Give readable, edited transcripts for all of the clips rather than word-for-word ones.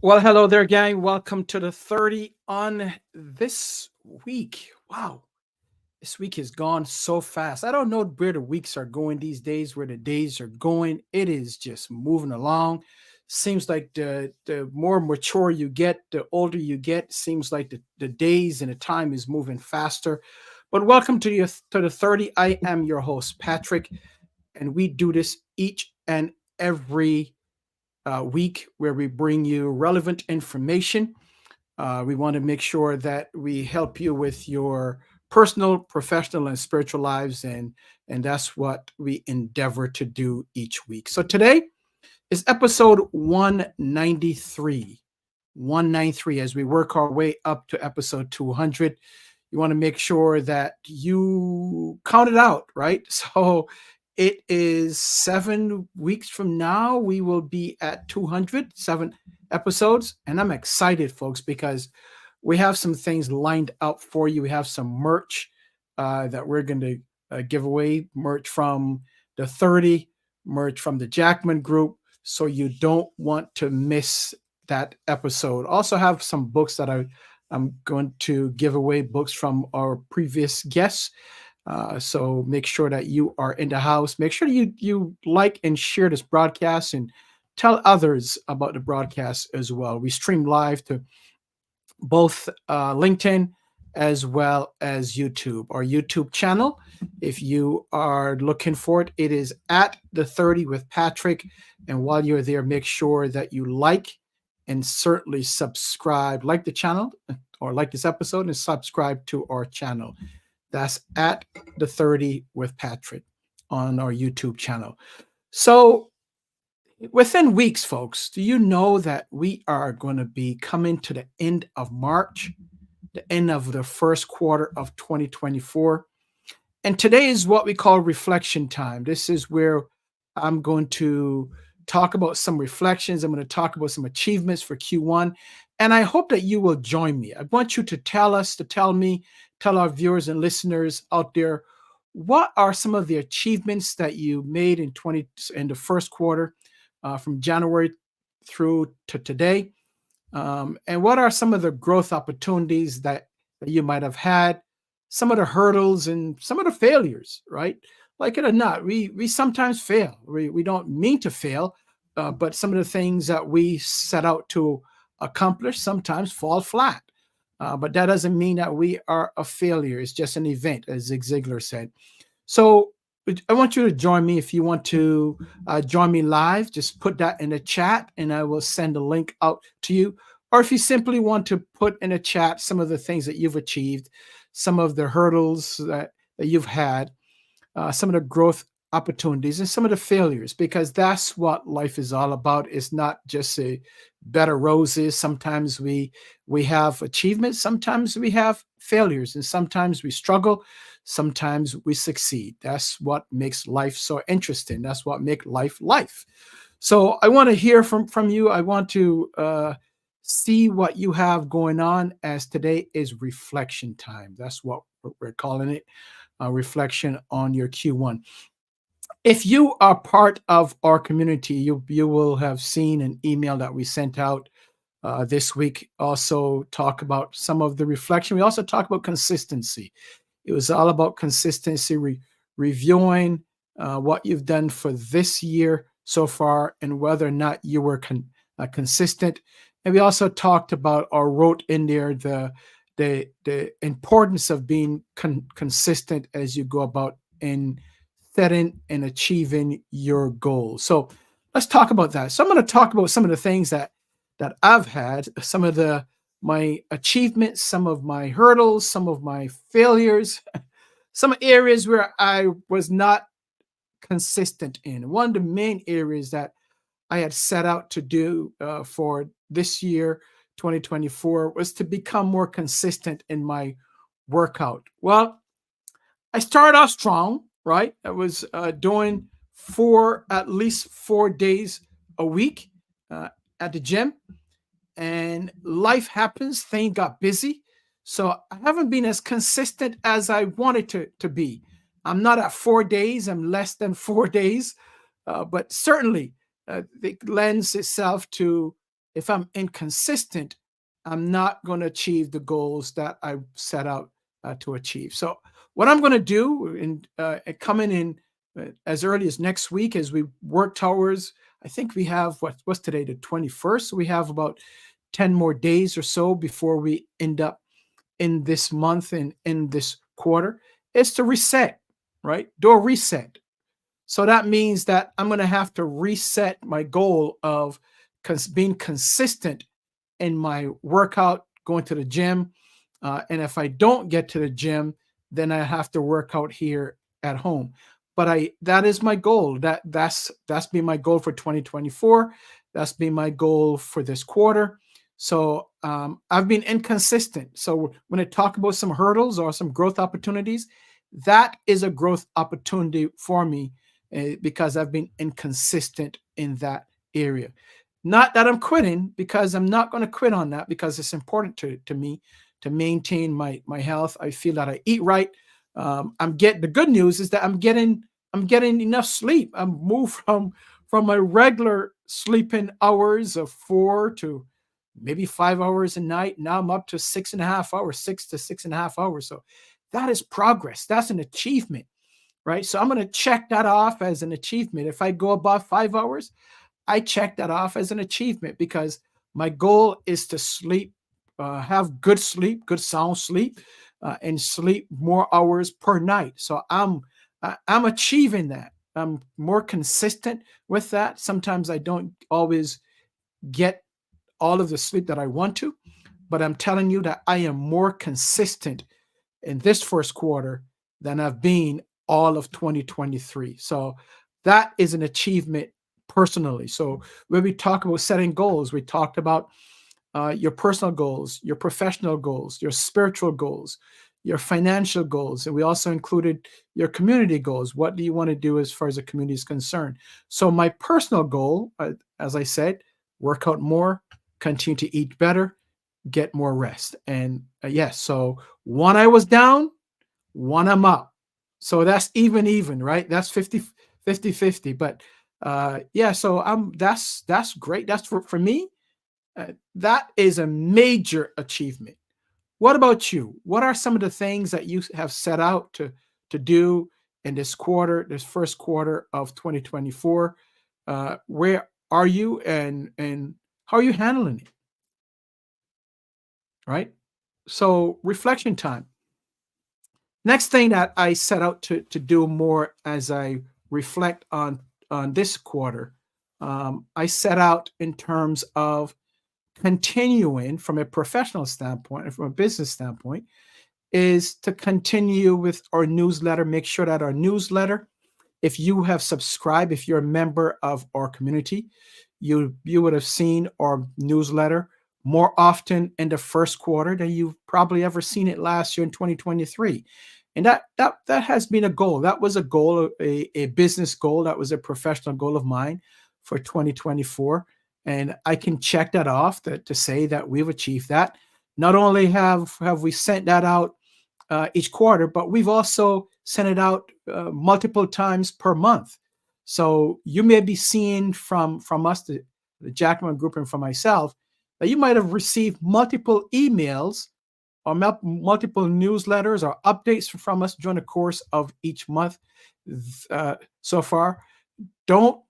Well, hello there, gang. Welcome to the 30 on this week. Wow, this week has gone so fast. I don't know where the weeks are going these days, where the days are going. It is just moving along. Seems like the more mature you get, the older you get, seems like the days and the time is moving faster. But welcome to the 30. I am your host, Patrick, and we do this each and every week where we bring you relevant information. We want to make sure that we help you with your personal, professional, and spiritual lives, and that's what we endeavor to do each week. So today is episode 193. 193 as we work our way up to episode 200. You want to make sure that you count it out, right? So it is 7 weeks from now. We will be at 207 episodes. And I'm excited, folks, because we have some things lined up for you. We have some merch that we're going to give away, merch from the 30, merch from the Jackman Group. So you don't want to miss that episode. Also have some books that I'm going to give away, books from our previous guests. So make sure that you are in the house. Make sure you like and share this broadcast and tell others about the broadcast as well. We stream live to both LinkedIn as well as YouTube. Our YouTube channel, if you are looking for it, it is at the 30 with Patrick. And while you're there, make sure that you like and certainly subscribe, like the channel or like this episode, and subscribe to our channel. That's at the 30 with Patrick on our YouTube channel. So within weeks, folks, do you know that we are going to be coming to the end of March, the end of the first quarter of 2024? And today is what we call reflection time. This is where I'm going to talk about some reflections. I'm going to talk about some achievements for Q1. And I hope that you will join me. I want you to tell me, tell our viewers and listeners out there, what are some of the achievements that you made in the first quarter from January through to today? And what are some of the growth opportunities that you might have had, some of the hurdles and some of the failures, right? Like it or not, we sometimes fail. We don't mean to fail, but some of the things that we set out to accomplish sometimes fall flat. But that doesn't mean that we are a failure. It's just an event, as Zig Ziglar said. So I want you to join me. If you want to join me live, just put that in the chat and I will send a link out to you. Or if you simply want to put in a chat some of the things that you've achieved, some of the hurdles that you've had, some of the growth opportunities and some of the failures, because that's what life is all about. It's not just a bed of roses. Sometimes we have achievements, sometimes we have failures, and sometimes we struggle, sometimes we succeed. That's what makes life so interesting. That's what makes life life. So I want to hear from you. I want to see what you have going on, as today is reflection time. That's what we're calling it. Reflection on your Q1. If you are part of our community, you will have seen an email that we sent out this week. Also talk about some of the reflection. We also talk about consistency. It was all about consistency, reviewing what you've done for this year so far and whether or not you were consistent. And we also talked about, or wrote in there, the importance of being consistent as you go about in setting and achieving your goals. So let's talk about that. So I'm going to talk about some of the things that I've had, some of my achievements, some of my hurdles, some of my failures, some areas where I was not consistent in. One of the main areas that I had set out to do for this year, 2024, was to become more consistent in my workout. Well, I started off strong, right? I was doing at least 4 days a week at the gym, and life happens. Things got busy. So I haven't been as consistent as I wanted to be. I'm not at 4 days. I'm less than 4 days, but certainly it lends itself to if I'm inconsistent, I'm not going to achieve the goals that I set out to achieve. So, what I'm going to do in coming in as early as next week, as we work towards, I think we have what's today, the 21st. So we have about 10 more days or so before we end up in this month and in this quarter, is to reset, right? Do a reset. So that means that I'm going to have to reset my goal of being consistent in my workout, going to the gym. And if I don't get to the gym, then I have to work out here at home. But that is my goal. That's been my goal for 2024. That's been my goal for this quarter. So I've been inconsistent. So when I talk about some hurdles or some growth opportunities, that is a growth opportunity for me because I've been inconsistent in that area. Not that I'm quitting, because I'm not going to quit on that, because it's important to me to maintain my health. I feel that I eat right. I'm getting the good news is that I'm getting enough sleep. I'm moved from my regular sleeping hours of 4 to maybe 5 hours a night. Now I'm up to 6.5 hours, 6 to 6.5 hours. So that is progress. That's an achievement, right? So I'm going to check that off as an achievement. If I go above 5 hours, I check that off as an achievement, because my goal is to sleep, have good sleep, good sound sleep, and sleep more hours per night. So I'm achieving that. I'm more consistent with that. Sometimes I don't always get all of the sleep that I want to, but I'm telling you that I am more consistent in this first quarter than I've been all of 2023. So that is an achievement personally. So when we talk about setting goals, we talked about your personal goals, your professional goals, your spiritual goals, your financial goals, and we also included your community goals. What do you want to do as far as the community is concerned? So my personal goal, as I said, work out more, continue to eat better, get more rest. And yes, so one I was down, one I'm up. So that's even, right? That's 50, 50. But yeah, so that's great. That's for me. That is a major achievement. What about you? What are some of the things that you have set out to do in this quarter, this first quarter of 2024? Where are you, and how are you handling it? Right. So reflection time. Next thing that I set out to do more as I reflect on this quarter, I set out in terms of continuing from a professional standpoint and from a business standpoint, is to continue with our newsletter. Make sure that our newsletter, if you have subscribed, if you're a member of our community, you would have seen our newsletter more often in the first quarter than you've probably ever seen it last year in 2023. And that has been a goal. That was a goal, a business goal. That was a professional goal of mine for 2024. And I can check that off to say that we've achieved that. Not only have we sent that out each quarter, but we've also sent it out multiple times per month. So you may be seeing from us, the Jackman Group, and from myself, that you might have received multiple emails or multiple newsletters or updates from us during the course of each month so far. Don't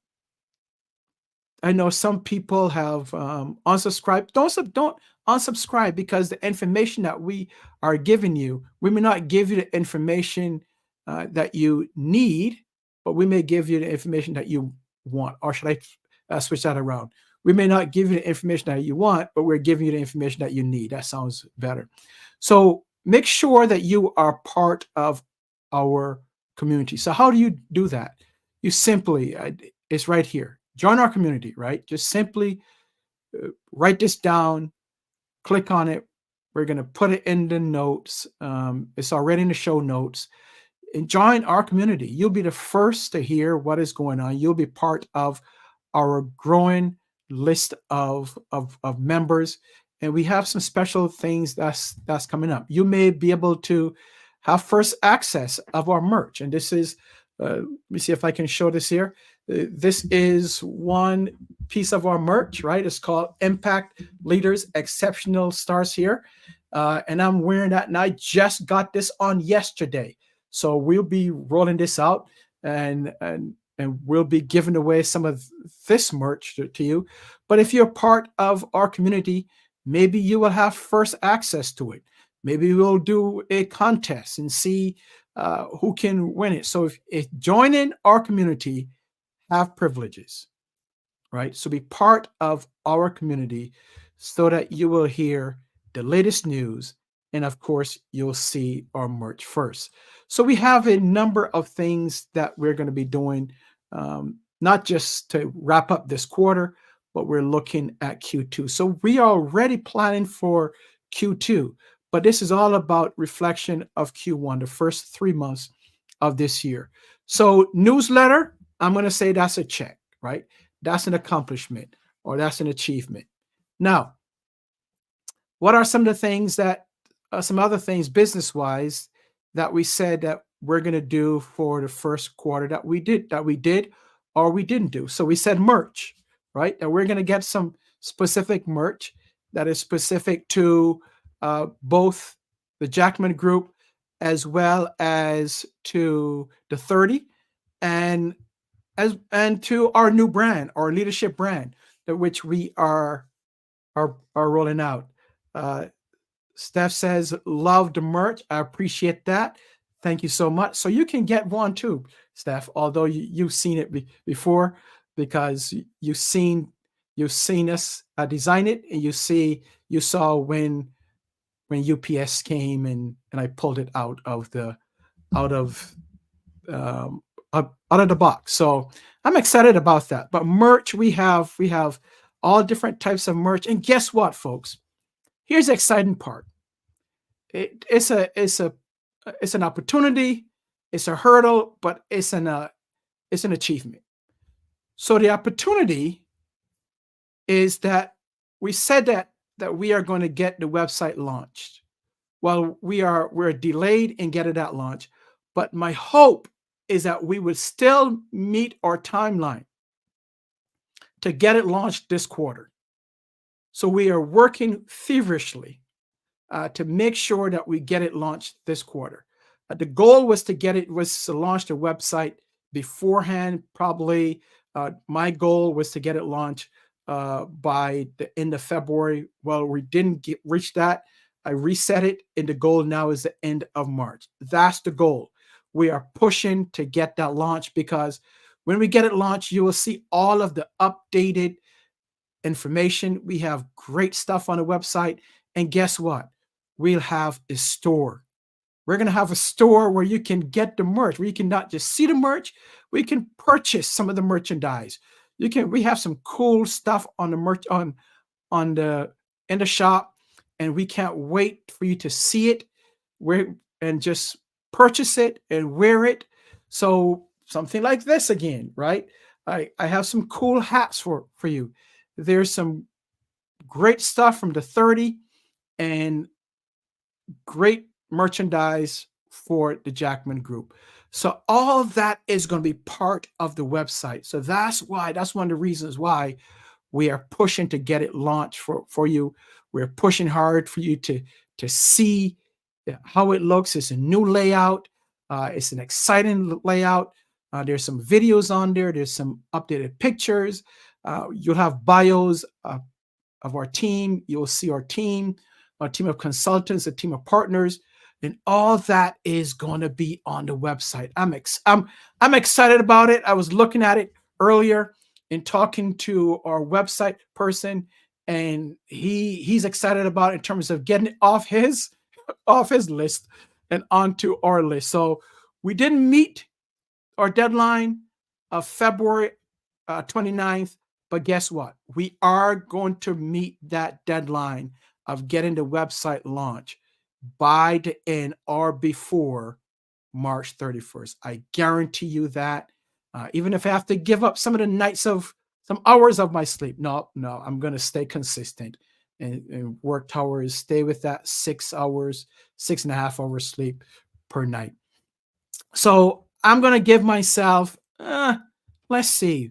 I know some people have unsubscribed. Don't unsubscribe, because the information that we are giving you, we may not give you the information that you need, but we may give you the information that you want. Or should I switch that around? We may not give you the information that you want, but we're giving you the information that you need. That sounds better. So make sure that you are part of our community. So how do you do that? You simply, it's right here. Join our community, right? Just simply write this down, click on it. We're going to put it in the notes. It's already in the show notes. And join our community. You'll be the first to hear what is going on. You'll be part of our growing list of members. And we have some special things that's coming up. You may be able to have first access of our merch. And this is, let me see if I can show this here. This is one piece of our merch, right? It's called Impact Leaders Exceptional Stars here. And I'm wearing that, and I just got this on yesterday. So we'll be rolling this out, and we'll be giving away some of this merch to you. But if you're part of our community, maybe you will have first access to it. Maybe we'll do a contest and see who can win it. So if joining our community, have privileges, right? So be part of our community so that you will hear the latest news. And of course, you'll see our merch first. So we have a number of things that we're going to be doing, not just to wrap up this quarter, but we're looking at Q2. So we are already planning for Q2, but this is all about reflection of Q1, the first 3 months of this year. So newsletter, I'm going to say that's a check, right? That's an accomplishment or that's an achievement. Now, what are some of the things that, some other things business wise that we said that we're going to do for the first quarter that we did or we didn't do? So we said merch, right? That we're going to get some specific merch that is specific to both the Jackman Group as well as to the 30 and and to our new brand, our leadership brand, that which we are rolling out. Uh, Steph says, "Love the merch. I appreciate that. Thank you so much." So you can get one too, Steph. Although you've seen it before, because you've seen us design it, and you saw when UPS came and I pulled it out of out of the box. So I'm excited about that. But merch, we have all different types of merch. And guess what, folks? Here's the exciting part. It's an opportunity, it's a hurdle, but it's an achievement. So the opportunity is that we said that we are going to get the website launched. Well, we're delayed in getting that launch, but my hope is that we would still meet our timeline to get it launched this quarter. So we are working feverishly to make sure that we get it launched this quarter. The goal was to launch the website beforehand. Probably my goal was to get it launched by the end of February. Well, we didn't reach that. I reset it, and the goal now is the end of March. That's the goal. We are pushing to get that launched, because when we get it launched, you will see all of the updated information. We have great stuff on the website. And guess what? We'll have a store. We're going to have a store where you can get the merch, where you can not just see the merch, we can purchase some of the merchandise. We have some cool stuff on the merch on the in the shop, and we can't wait for you to see it where and just purchase it and wear it. So something like this again, right? I have some cool hats for you. There's some great stuff from the 30 and great merchandise for the Jackman Group. So all of that is going to be part of the website. So that's one of the reasons why we are pushing to get it launched for you. We're pushing hard for you to see how it looks. It's a new layout. It's an exciting layout. There's some videos on there. There's some updated pictures. You'll have bios of our team. You'll see our team of consultants, a team of partners, and all that is going to be on the website. I'm excited about it. I was looking at it earlier and talking to our website person, and he's excited about it in terms of getting it off his list and onto our list. So we didn't meet our deadline of February 29th, but guess what? We are going to meet that deadline of getting the website launched by the end or before March 31st. I guarantee you that. Even if I have to give up some of the nights of some hours of my sleep, no, I'm going to stay consistent and work towards stay with that 6 hours, 6.5 hours sleep per night. So I'm going to give myself Let's see.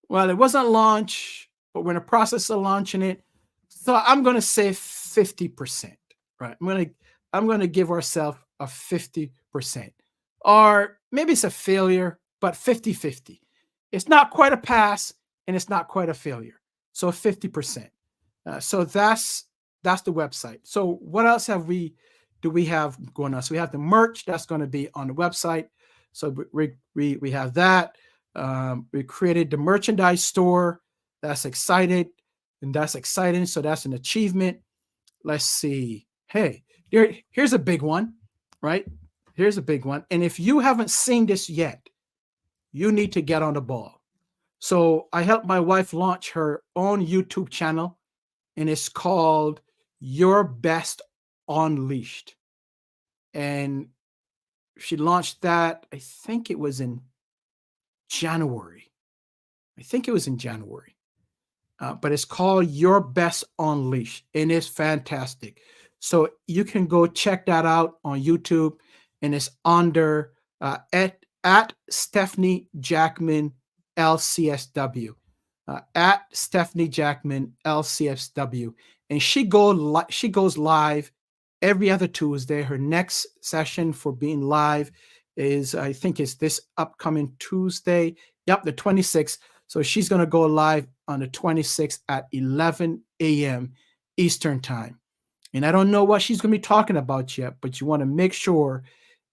Well, it wasn't launch, but we're in the process of launching it. So I'm going to say 50%, right? I'm going to give ourselves a 50%. Or maybe it's a failure, but 50-50. It's not quite a pass and it's not quite a failure. So 50%. So that's the website. So what else do we have going on? So we have the merch that's going to be on the website. So we have that. We created the merchandise store. That's excited, and that's exciting. So that's an achievement. Let's see. Hey, here's a big one, right? Here's a big one. And if you haven't seen this yet, you need to get on the ball. So I helped my wife launch her own YouTube channel, and it's called Your Best Unleashed. And she launched that, I think it was in January. I think it was in January. But it's called Your Best Unleashed, and it's fantastic. So you can go check that out on YouTube, and it's under at Stephanie Jackman LCSW, at Stephanie Jackman LCSW, and she goes live every other Tuesday. Her next session for being live is, I think, is this upcoming Tuesday. Yep, the 26th. So she's going to go live on the 26th at 11 a.m. Eastern Time. And I don't know what she's going to be talking about yet, but you want to make sure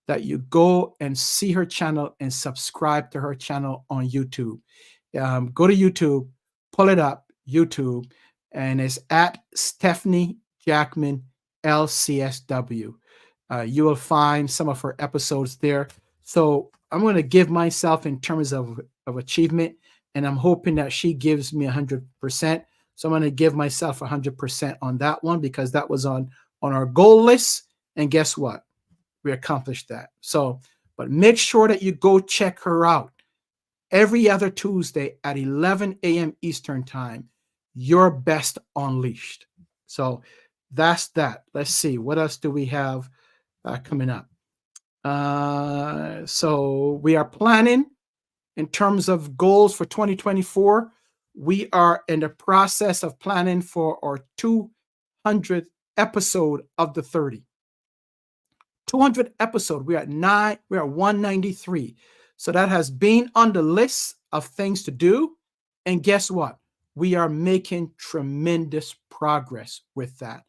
that you go and see her channel and subscribe to her channel on YouTube. Go to YouTube, pull it up, YouTube, and it's at Stephanie Jackman LCSW. You will find some of her episodes there. So I'm going to give myself in terms of achievement, and I'm hoping that she gives me 100%. So I'm going to give myself 100% on that one, because that was on our goal list. And guess what? We accomplished that. So, but make sure that you go check her out every other Tuesday at 11 a.m. Eastern Time. Your Best Unleashed. So that's that. Let's see. What else do we have coming up? So we are planning in terms of goals for 2024. We are in the process of planning for our 200th episode of the 30. 200th episode. We're at 193. So that has been on the list of things to do. And guess what? We are making tremendous progress with that.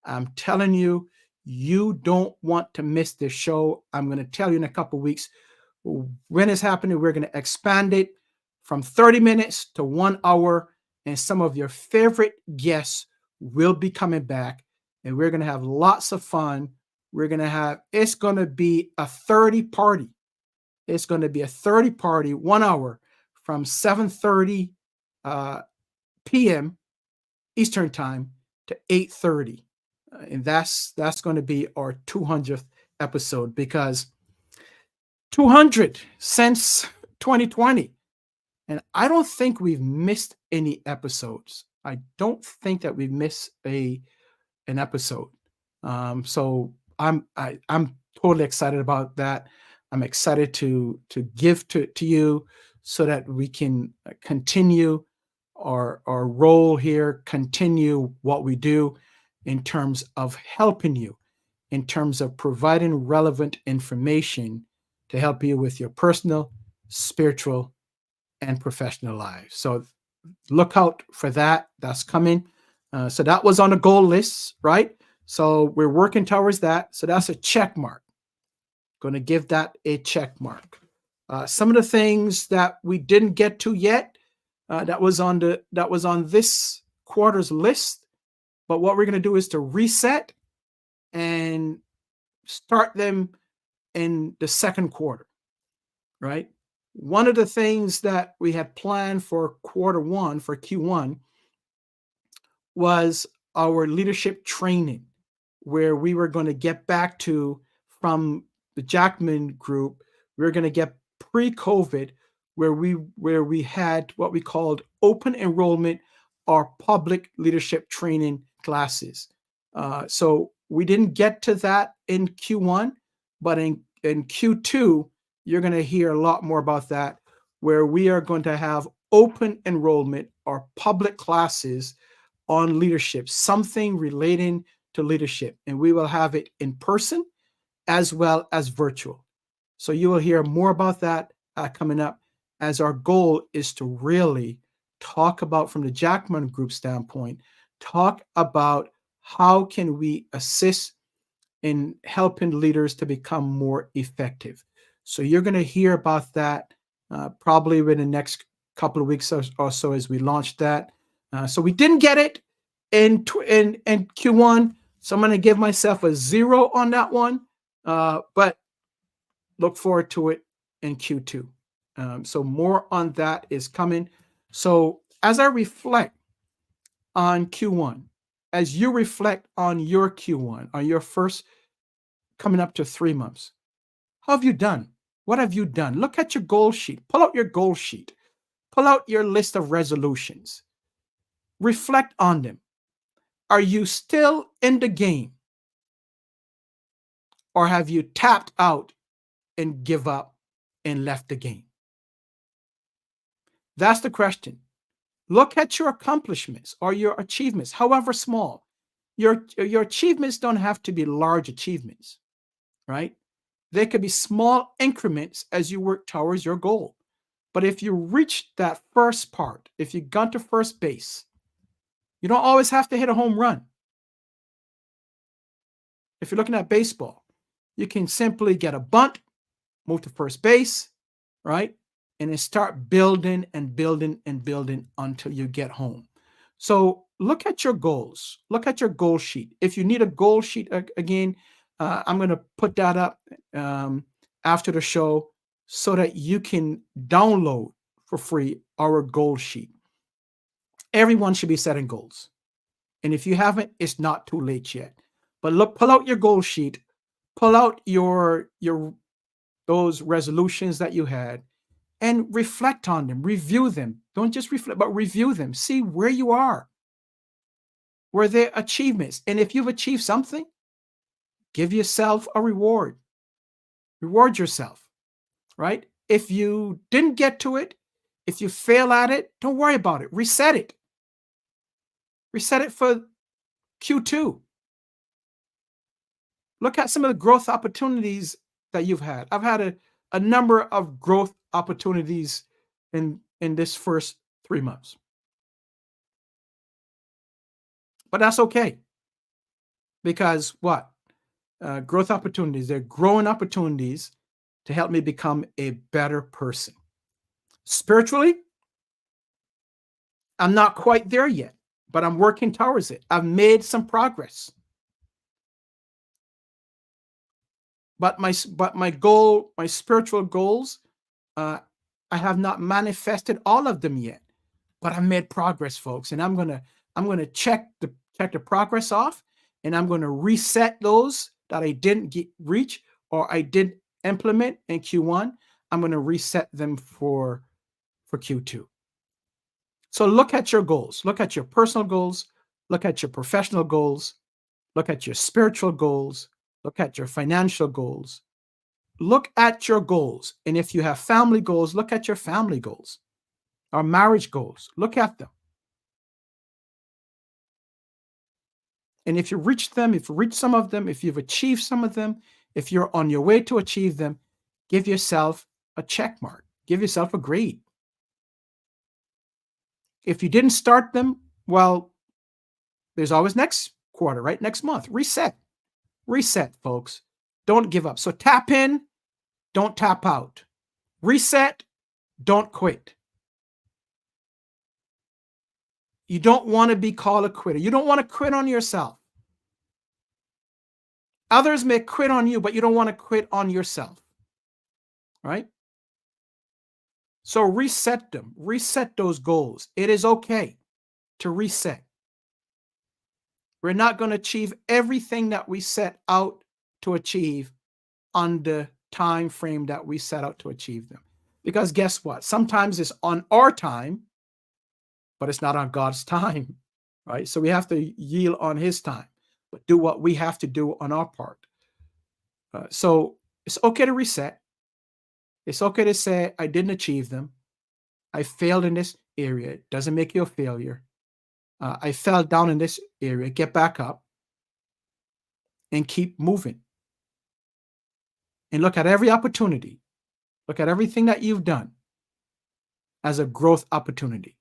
I'm telling you, you don't want to miss this show. I'm going to tell you in a couple of weeks when it's happening. We're going to expand it from 30 minutes to 1 hour. And some of your favorite guests will be coming back. And we're going to have lots of fun. It's going to be a 30 party. It's going to be a 30 party, 1 hour from 7:30 p.m. Eastern Time to 8:30. And that's going to be our 200th episode, because 200 since 2020. And I don't think we've missed any episodes. I don't think that we've missed an episode. So I'm totally excited about that. I'm excited to give to you so that we can continue our role here, continue what we do in terms of helping you, in terms of providing relevant information to help you with your personal, spiritual, and professional lives. So look out for that. That's coming. So that was on the goal list, right? So we're working towards that. So that's a check mark. Going to give that a check mark. Some of the things that we didn't get to yet, that was on this quarter's list. But what we're going to do is to reset and start them in the second quarter, right? One of the things that we had planned for quarter one, for Q1, was our leadership training, where we were going to get back to, from the Jackman Group, we were going to get pre-COVID, where we had what we called open enrollment or public leadership training classes. So we didn't get to that in Q1, but in Q2, you're going to hear a lot more about that. where we are going to have open enrollment or public classes on leadership, something relating to leadership. And we will have it in person as well as virtual. So you will hear more about that coming up, as our goal is to really talk about, from the Jackman Group standpoint, talk about how can we assist in helping leaders to become more effective. So you're going to hear about that probably within the next couple of weeks or so as we launch that. So we didn't get it in Q1, so I'm going to give myself a 0 on that one, but look forward to it in Q2. So more on that is coming. So as I reflect on Q1, as you reflect on your Q1, on your first coming up to 3 months, how have you done? What have you done? Look at your goal sheet. Pull out your goal sheet. Pull out your list of resolutions. Reflect on them. Are you still in the game? Or have you tapped out and give up and left the game? That's the question. Look at your accomplishments or your achievements, however small. Your achievements don't have to be large achievements, right? They could be small increments as you work towards your goal. But if you reach that first part, if you got to first base, you don't always have to hit a home run. If you're looking at baseball, you can simply get a bunt, move to first base, right? And then start building and building and building until you get home. So look at your goals. Look at your goal sheet. If you need a goal sheet again, I'm going to put that up after the show so that you can download for free our goal sheet. Everyone should be setting goals. And if you haven't, it's not too late yet. But look, pull out your goal sheet, pull out your those resolutions that you had, and reflect on them, review them. Don't just reflect, but review them. See where you are. Were there achievements? And if you've achieved something, give yourself a reward. Reward yourself, right? If you didn't get to it, if you fail at it, don't worry about it. Reset it. Reset it for Q2. Look at some of the growth opportunities that you've had. I've had a number of growth opportunities in this first 3 months. But that's okay. Because what? Growth opportunities, they're growing opportunities to help me become a better person. Spiritually, I'm not quite there yet, but I'm working towards it. I've made some progress. But my goal, my spiritual goals, I have not manifested all of them yet. But I made progress, folks, and I'm gonna check the progress off, and I'm gonna reset those that I didn't reach or I didn't implement in Q1. I'm gonna reset them for Q2. So look at your goals. Look at your personal goals. Look at your professional goals. Look at your spiritual goals. Look at your financial goals. Look at your goals. And if you have family goals, look at your family goals or marriage goals. Look at them. And if you reach them, if you reach some of them, if you've achieved some of them, if you're on your way to achieve them, give yourself a check mark. Give yourself a grade. If you didn't start them, well, there's always next quarter, right? Next month. Reset. Reset, folks. Don't give up. So tap in, don't tap out. Reset, don't quit. You don't want to be called a quitter. You don't want to quit on yourself. Others may quit on you, but you don't want to quit on yourself. Right? So reset them. Reset those goals. It is okay to reset. We're not going to achieve everything that we set out to achieve on the time frame that we set out to achieve them. Because guess what? Sometimes it's on our time, but it's not on God's time, right? So we have to yield on his time, but do what we have to do on our part. So it's okay to reset. It's okay to say, I didn't achieve them. I failed in this area. It doesn't make you a failure. I fell down in this area. Get back up and keep moving. And look at every opportunity. Look at everything that you've done as a growth opportunity.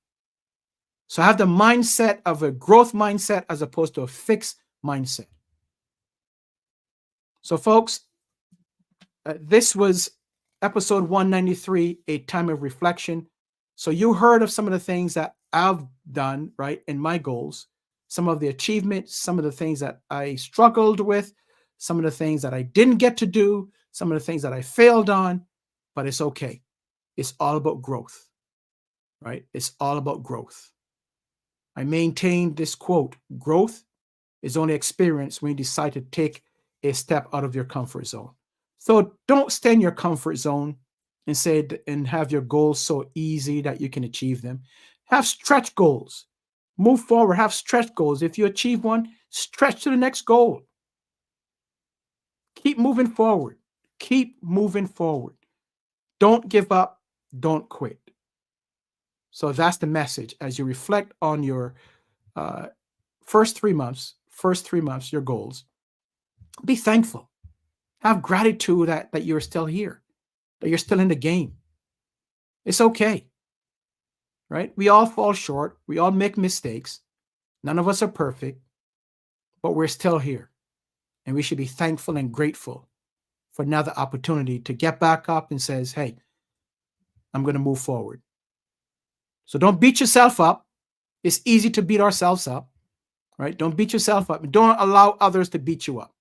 So have the mindset of a growth mindset as opposed to a fixed mindset. So, folks, this was episode 193, A Time of Reflection. So you heard of some of the things that I've done, right, in my goals, some of the achievements, some of the things that I struggled with, some of the things that I didn't get to do, some of the things that I failed on, but it's okay. It's all about growth, right? It's all about growth. I maintain this quote: growth is only experienced when you decide to take a step out of your comfort zone. So don't stay in your comfort zone and and have your goals so easy that you can achieve them. Have stretch goals. Move forward, have stretch goals. If you achieve one, stretch to the next goal. Keep moving forward. Keep moving forward. Don't give up. Don't quit. So that's the message as you reflect on your uh, first 3 months, your goals. Be thankful. Have gratitude that you're still here, that you're still in the game. It's okay, right? We all fall short. We all make mistakes. None of us are perfect, but we're still here. And we should be thankful and grateful for another opportunity to get back up and says, hey, I'm going to move forward. So don't beat yourself up. It's easy to beat ourselves up, right? Don't beat yourself up. Don't allow others to beat you up.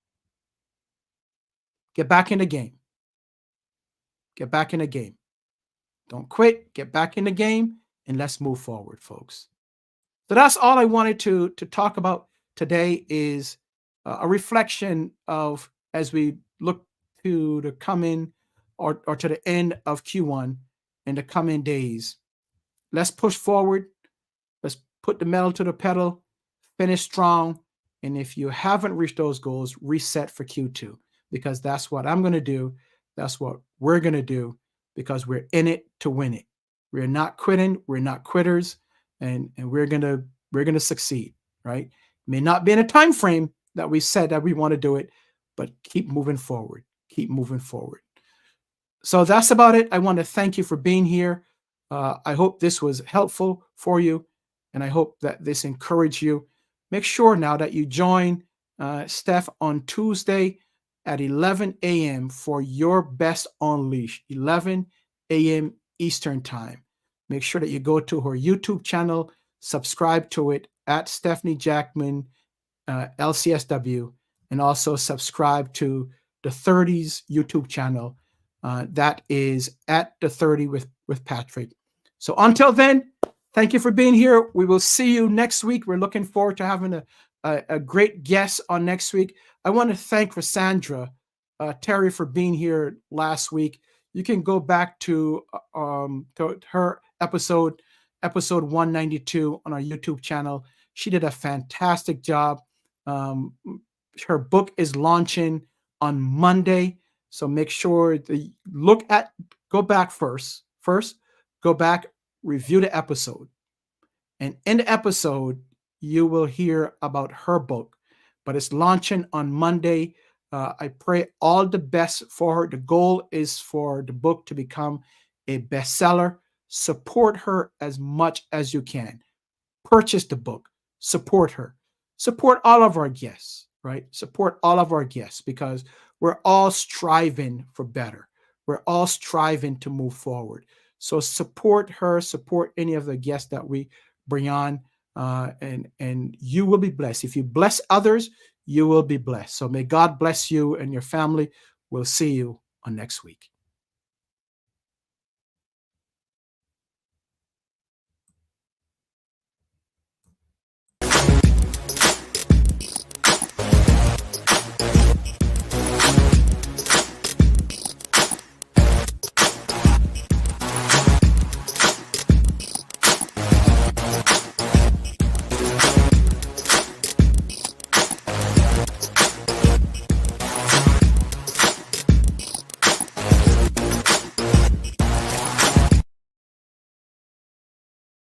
Get back in the game. Get back in the game. Don't quit. Get back in the game, and let's move forward, folks. So that's all I wanted to talk about today is a reflection of as we look to the coming or to the end of Q1 in the coming days. Let's push forward. Let's put the metal to the pedal, finish strong. And if you haven't reached those goals, reset for Q2 because that's what I'm going to do. That's what we're going to do because we're in it to win it. We're not quitting. We're not quitters, and we're gonna succeed. Right? May not be in a time frame that we said that we want to do it, but keep moving forward. Keep moving forward. So that's about it. I want to thank you for being here. I hope this was helpful for you, and I hope that this encouraged you. Make sure now that you join Steph on Tuesday at 11 a.m. for your best unleash, 11 a.m. Eastern time. Make sure that you go to her YouTube channel, subscribe to it at Stephanie Jackman, LCSW, and also subscribe to the 30s YouTube channel. That is at the 30 with Patrick. So until then, thank you for being here. We will see you next week. We're looking forward to having a great guest on next week. I want to thank Cassandra Terry for being here last week. You can go back to her episode 192 on our YouTube channel. She did a fantastic job. Her book is launching on Monday. So make sure to go back first, go back, review the episode. And in the episode, you will hear about her book, but it's launching on Monday. I pray all the best for her. The goal is for the book to become a bestseller. Support her as much as you can. Purchase the book. Support her. Support all of our guests, right? Support all of our guests because we're all striving for better. We're all striving to move forward. So support her, support any of the guests that we bring on, and you will be blessed. If you bless others, you will be blessed. So may God bless you and your family. We'll see you on next week.